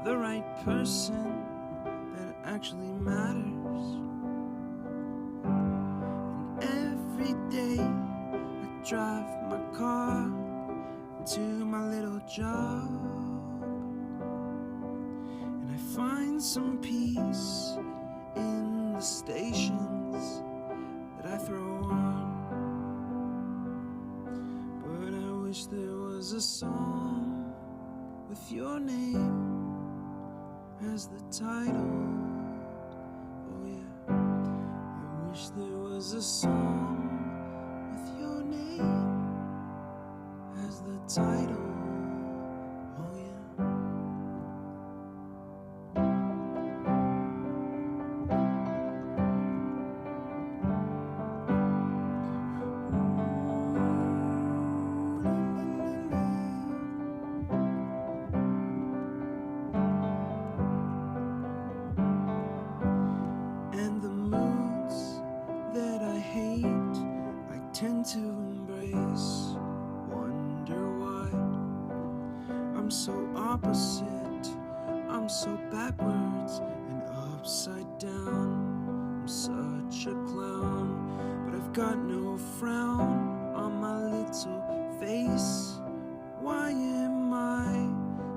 the right person that actually matters. And every day I drive my car to my little job, and I find some peace in the stations that I throw on. But I wish there was a song with your name as the title. Oh yeah, I wish there was a song with your name as the title. Oh yeah. And the moods that I hate, I tend to embrace. Wonder why I'm so opposite, I'm so backwards and upside down. I'm such a clown, but I've got no frown on my little face. Why am I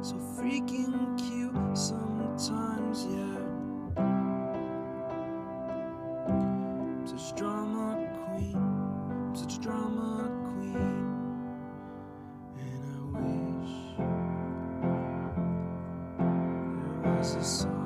so freaking cute sometimes, yeah? I'm such a drama queen, I'm such a drama queen. And I wish there was a song